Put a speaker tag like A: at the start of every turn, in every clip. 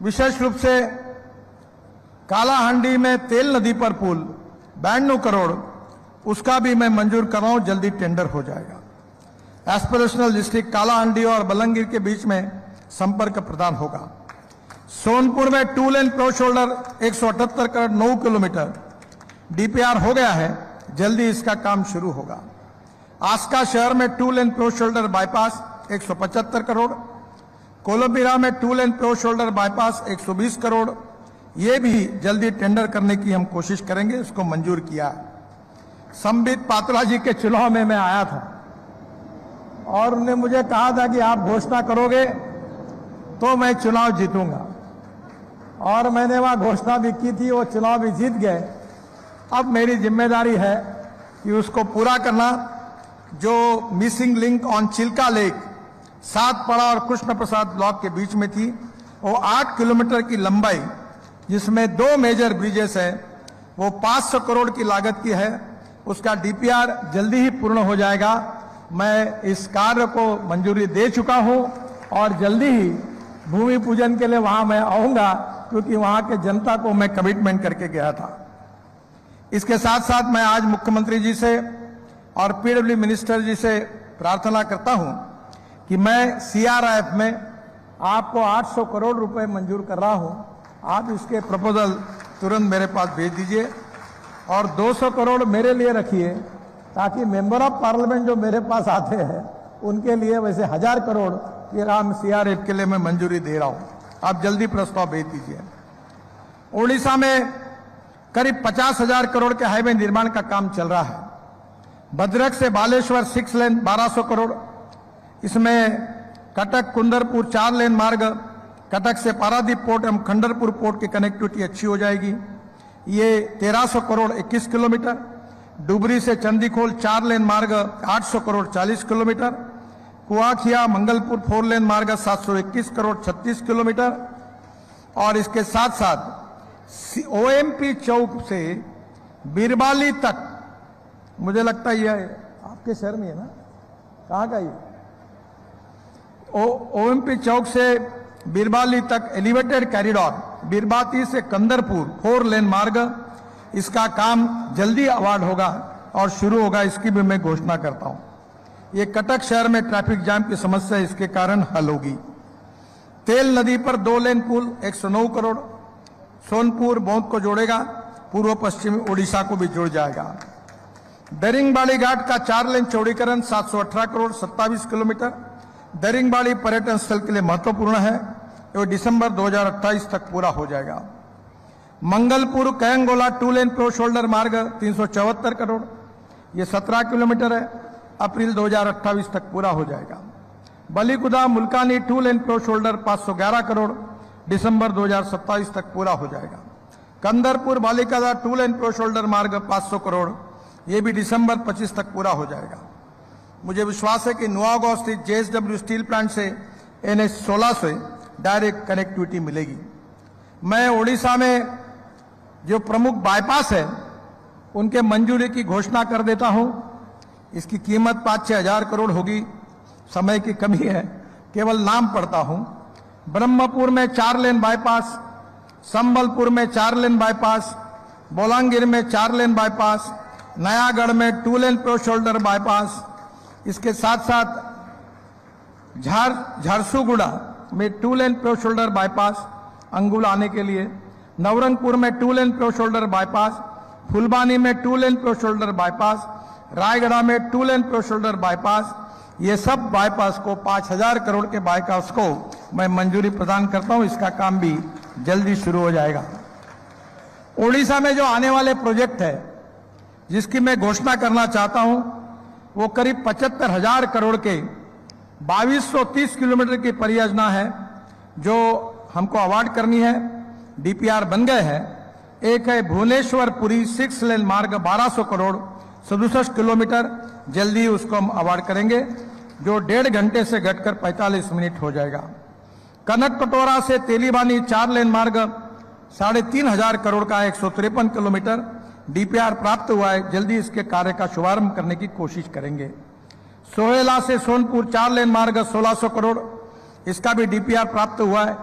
A: विशेष रूप से कालाहांडी में तेल नदी पर पुल 92 करोड़, उसका भी मैं मंजूर कर रहा हूं, जल्दी टेंडर हो जाएगा। एस्पिरेशनल डिस्ट्रिक्ट कालाहांडी और बलंगीर के बीच में संपर्क प्रदान होगा। सोनपुर में 2 lane pro shoulder 178 crore 9 kilometre DPR हो गया है, जल्दी इसका काम शुरू होगा। आस्का शहर में 2 lane pro shoulder bypass 175 crore, Colombia में 2 lane pro shoulder bypass 120 crore, ये भी जल्दी टेंडर करने की हम कोशिश करेंगे, इसको मंजूर किया है। संबित पात्रा जी के चुनाव में मैं आया था और उन्होंने मुझे कहा था कि आप घोषणा करोगे तो मैं चुनाव जीतूंगा, और मैंने वहां घोषणा भी की थी, वो चुनाव भी जीत गए। अब मेरी जिम्मेदारी है कि उसको पूरा करना। जो missing link on Chilika lake Satapada और कृष्ण प्रसाद ब्लॉक के बीच में थी, वो 8 किलोमीटर की लंबाई, जिसमें 2 मेजर ब्रिजेस है, वो 500 करोड़ की लागत की है। उसका डीपीआर जल्दी ही पूर्ण हो जाएगा। मैं इस कार्य को मंजूरी दे चुका हूं और जल्दी ही भूमि पूजन के लिए वहां मैं आऊंगा, क्योंकि वहां के जनता को मैं कमिटमेंट करके गया था। इसके साथ साथ मैं आज मुख्यमंत्री जी से और पीडब्ल्यू मिनिस्टर जी से प्रार्थना करता हूं कि मैं सीआरआईएफ में आपको 800 करोड़ रुपए मंजूर कर रहा हूं। आप इसके प्रपोजल तुरंत मेरे पास भेज दीजिए और 200 करोड़ मेरे लिए रखिए, ताकि मेंबर ऑफ पार्लियामेंट जो मेरे पास आते हैं उनके लिए वैसे 1000 करोड़ ये राम सीआरआईएफ के लिए मैं मंजूरी दे रहा हूं। आप जल्दी प्रस्ताव भेज दीजिए। ओडिशा में करीब 50,000 करोड़ के हाईवे निर्माण का काम चल रहा है। भद्रक से बालेश्वर 6 लेन 1200 करोड़, इसमें कटक कुंदरपुर 4 लेन मार्ग, कटक से पारादीप पोर्ट एवं खंडरपुर पोर्ट की कनेक्टिविटी अच्छी हो जाएगी, ये 1300 करोड़ 21 किलोमीटर। डुबरी से चंदीखोल 4 लेन मार्ग 800 करोड़ 40 किलोमीटर। कुआखिया मंगलपुर 4 लेन मार्ग 721 करोड़ 36 किलोमीटर। और इसके साथ साथ ओएमपी चौक से बीरबाली तक, मुझे लगता है ये आपके शहर में है ना, कहाँ का ये ओएमपी चौक से बीरबाली तक एलिवेटेड कॉरिडोर, बीरबाती से कंदरपुर 4 लेन मार्ग, इसका काम जल्दी अवार्ड होगा और शुरू होगा, इसकी भी मैं घोषणा करता हूं। ये कटक शहर में ट्रैफिक जाम की समस्या इसके कारण हल होगी। तेल नदी पर 2 लेन पुल 109 करोड़, सोनपुर बौंद को जोड़ेगा, पूर्व पश्चिमी ओडिशा को भी जोड़ जाएगा। दरिंगबाड़ी घाट का 4 लेन चौड़ीकरण 718 करोड़ 27 किलोमीटर। दरिंगबाड़ी पर्यटन स्थल के लिए महत्वपूर्ण है, ये दिसंबर 2028 तक पूरा हो जाएगा। मंगलपुर कैंगोला 2 लेन प्रो शोल्डर मार्ग 374 करोड़, ये 17 किलोमीटर है, अप्रैल 2028 तक पूरा हो जाएगा। बलीकुदा मुल्कानी 2 लेन प्रो शोल्डर 511 करोड़, दिसंबर 2027 तक पूरा हो जाएगा। कंदरपुर बालिकादा 2 लेन प्रो शोल्डर मार्ग 500 करोड़, ये भी दिसंबर 25 तक पूरा हो जाएगा। मुझे विश्वास है कि नुआगांव स्थित जेएसडब्ल्यू स्टील प्लांट से NH 16 से डायरेक्ट कनेक्टिविटी मिलेगी। मैं ओडिशा में जो प्रमुख बाईपास है उनके मंजूरी की घोषणा कर देता हूं। इसकी कीमत 5-6 हजार करोड़ होगी, समय की कमी है, केवल नाम पढ़ता हूं। ब्रह्मपुर में 4 लेन बाईपास, संबलपुर में 4 लेन बाईपास, बोलांगीर में 4 लेन बाईपास, नयागढ़ में 2 लेन प्रो शोल्डर बाईपास, इसके साथ साथ झारसुगुड़ा में 2 लेन प्रो शोल्डर बाईपास अंगुल आने के लिए, नवरंगपुर में 2 lane pro shoulder bypass, Phulbani में 2 lane pro shoulder bypass, Raigarh में 2 लेन प्रो शोल्डर बाईपास, ये सब बाईपास को 5000 करोड़ के बाईपास को मैं मंजूरी प्रदान करता हूं। इसका काम भी जल्दी शुरू हो जाएगा। ओडिशा में जो आने वाले प्रोजेक्ट है जिसकी मैं घोषणा करना चाहता हूं, वो करीब 75,000 करोड़ के 2230 किलोमीटर की परियोजना है जो हमको अवार्ड करनी है। डीपीआर बन गए हैं। एक है भुवनेश्वर पुरी 6 लेन मार्ग 1200 करोड़ 67 किलोमीटर, जल्दी उसको हम अवार्ड करेंगे, जो 1.5 घंटे से घटकर 45 मिनट हो जाएगा। कनक कटोरा से तेलीबानी 4 लेन मार्ग 3,500 करोड़ का 153 किलोमीटर डीपीआर प्राप्त हुआ है, जल्दी इसके कार्य का शुभारंभ करने की कोशिश करेंगे। सोहेला से सोनपुर 4 लेन मार्ग 1600 करोड़, इसका भी डीपीआर प्राप्त हुआ है।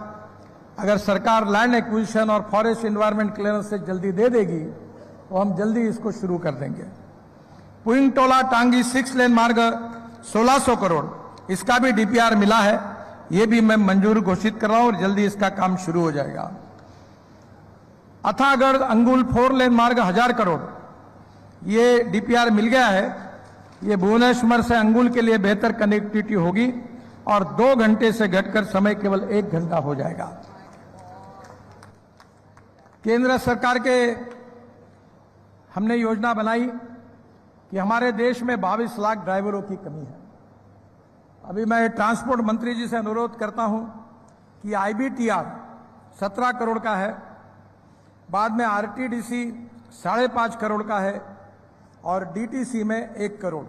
A: अगर सरकार लैंड एक्विजिशन और फॉरेस्ट एनवायरनमेंट क्लियरेंस से जल्दी दे देगी तो हम जल्दी इसको शुरू कर देंगे। पुइंग टोला टांगी 6 लेन मार्ग 1600 करोड़, इसका भी डीपीआर मिला है, ये भी मैं मंजूर घोषित कर रहा हूं और जल्दी इसका काम शुरू हो जाएगा। अथागढ़ अंगुल 4 लेन मार्ग 1000 करोड़, ये डीपीआर मिल गया है। ये भुवनेश्वर से अंगुल के लिए बेहतर कनेक्टिविटी होगी और 2 घंटे से घटकर समय केवल 1 घंटा हो जाएगा। केंद्र सरकार के हमने योजना बनाई कि हमारे देश में 22 लाख ड्राइवरों की कमी है। अभी मैं ट्रांसपोर्ट मंत्री जी से अनुरोध करता हूं कि आईबीटीआर 17 करोड़ का है, बाद में आरटीडीसी 5.5 करोड़ का है और डीटीसी में 1 करोड़।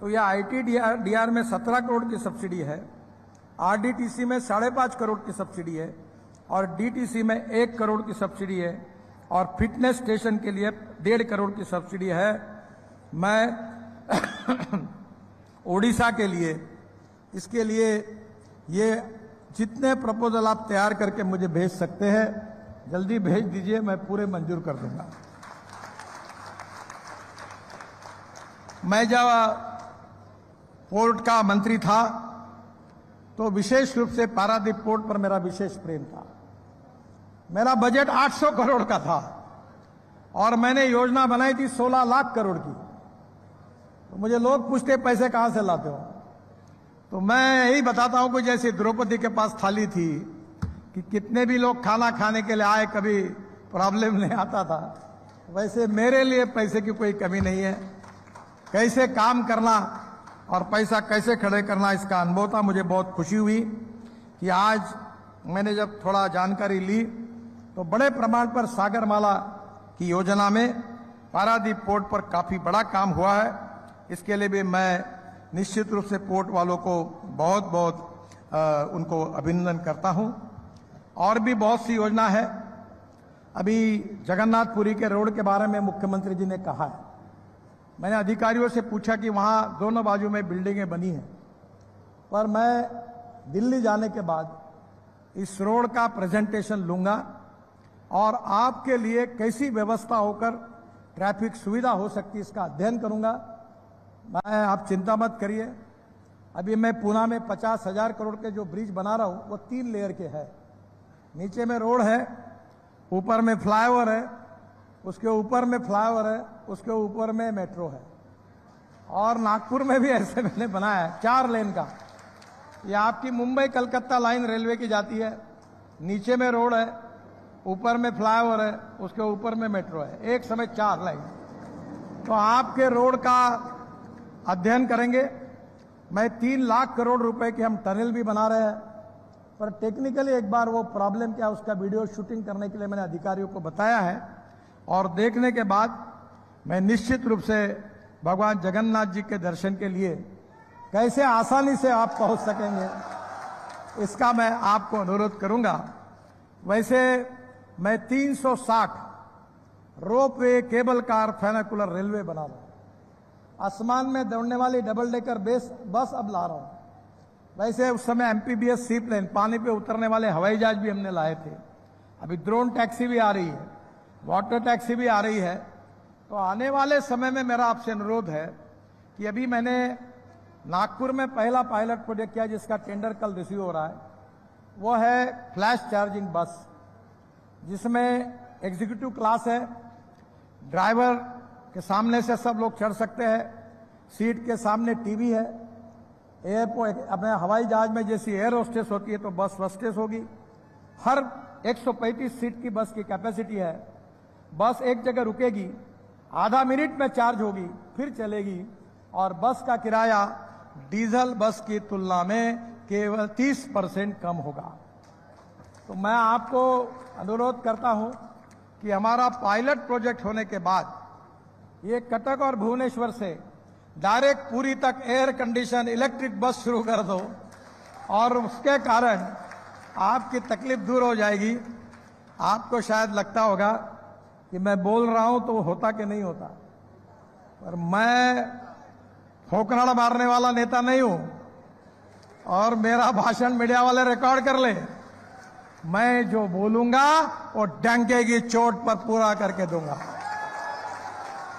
A: तो यह आईटीडीआर में 17 करोड़ की सब्सिडी है, आरडीटीसी में 5.5 करोड़ की सब्सिडी है और डीटीसी में 1 करोड़ की सब्सिडी है और फिटनेस स्टेशन के लिए 1.5 करोड़ की सब्सिडी है। मैं ओडिशा के लिए इसके लिए ये जितने प्रपोजल आप तैयार करके मुझे भेज सकते हैं जल्दी भेज दीजिए, मैं पूरे मंजूर कर दूंगा। मैं जब पोर्ट का मंत्री था तो विशेष रूप से पारादीप पोर्ट पर मेरा विशेष प्रेम था। मेरा बजट 800 करोड़ का था और मैंने योजना बनाई थी 16 लाख करोड़ की। तो मुझे लोग पूछते पैसे कहां से लाते हो, तो मैं यही बताता हूं कि जैसे द्रौपदी के पास थाली थी कि कितने भी लोग खाना खाने के लिए आए कभी प्रॉब्लम नहीं आता था, वैसे मेरे लिए पैसे की कोई कमी नहीं है। कैसे काम करना और पैसा कैसे खड़े करना इसका अनुभव था। मुझे बहुत खुशी हुई कि आज मैंने जब थोड़ा जानकारी ली तो बड़े प्रमाण पर सागरमाला की योजना में पारादीप पोर्ट पर काफी बड़ा काम हुआ है। इसके लिए भी मैं निश्चित रूप से पोर्ट वालों को बहुत बहुत उनको अभिनंदन करता हूं। और भी बहुत सी योजना है। अभी जगन्नाथपुरी के रोड के बारे में मुख्यमंत्री जी ने कहा है। मैंने अधिकारियों से पूछा कि वहां दोनों बाजू में बिल्डिंगें बनी हैं, पर मैं दिल्ली जाने के बाद इस रोड का प्रेजेंटेशन लूंगा और आपके लिए कैसी व्यवस्था होकर ट्रैफिक सुविधा हो सकती है इसका अध्ययन करूंगा। मैं आप चिंता मत करिए। अभी मैं पूना में 50,000 करोड़ के जो ब्रिज बना रहा हूं वो 3 लेयर के है। नीचे में रोड है, ऊपर में फ्लाईओवर है, उसके ऊपर में फ्लाईओवर है, उसके ऊपर में मेट्रो है। और नागपुर में भी ऐसे मैंने बनाया है 4 लेन का। ये आपकी मुंबई कलकत्ता लाइन रेलवे की जाती है, नीचे में रोड है, ऊपर में फ्लाईओवर है, उसके ऊपर में मेट्रो है, एक समय 4 लाइन। तो आपके रोड का अध्ययन करेंगे। मैं 3 लाख करोड़ रुपए के हम टनल भी बना रहे हैं, पर टेक्निकली एक बार वो प्रॉब्लम क्या उसका वीडियो शूटिंग करने के लिए मैंने अधिकारियों को बताया है और देखने के बाद मैं निश्चित रूप से भगवान जगन्नाथ जी के दर्शन के लिए कैसे आसानी से आप पहुंच सकेंगे इसका मैं आपको अनुरोध करूंगा। वैसे मैं 360 रोपवे, केबल कार, फेनाकुलर रेलवे बना रहा हूं। आसमान में दौड़ने वाली डबल डेकर बस अब ला रहा हूं। वैसे उस समय एमपीबीएस सी प्लेन, पानी पे उतरने वाले हवाई जहाज भी हमने लाए थे। अभी ड्रोन टैक्सी भी आ रही है, वाटर टैक्सी भी आ रही है। तो आने वाले समय में मेरा आपसे अनुरोध है कि अभी मैंने नागपुर में पहला पायलट प्रोजेक्ट किया जिसका टेंडर कल रिसीव हो रहा है, वो है फ्लैश चार्जिंग बस, जिसमें एग्जीक्यूटिव क्लास है, ड्राइवर के सामने से सब लोग चढ़ सकते हैं, सीट के सामने टीवी है। एयरपोर्ट अपने हवाई जहाज में जैसी एयर होस्टेस होती है तो बस होस्टेस होगी। हर 135 सीट की बस की कैपेसिटी है। बस एक जगह रुकेगी, आधा मिनट में चार्ज होगी, फिर चलेगी और बस का किराया डीजल बस की तुलना में केवल 30% कम होगा। तो मैं आपको अनुरोध करता हूं कि हमारा पायलट प्रोजेक्ट होने के बाद ये कटक और भुवनेश्वर से डायरेक्ट पूरी तक एयर कंडीशन इलेक्ट्रिक बस शुरू कर दो और उसके कारण आपकी तकलीफ दूर हो जाएगी। आपको शायद लगता होगा कि मैं बोल रहा हूं तो होता कि नहीं होता, पर मैं ठोकराड़ा मारने वाला नेता नहीं हूं और मेरा भाषण मीडिया वाले रिकॉर्ड कर ले। मैं जो बोलूंगा वो डंके की चोट पर पूरा करके दूंगा।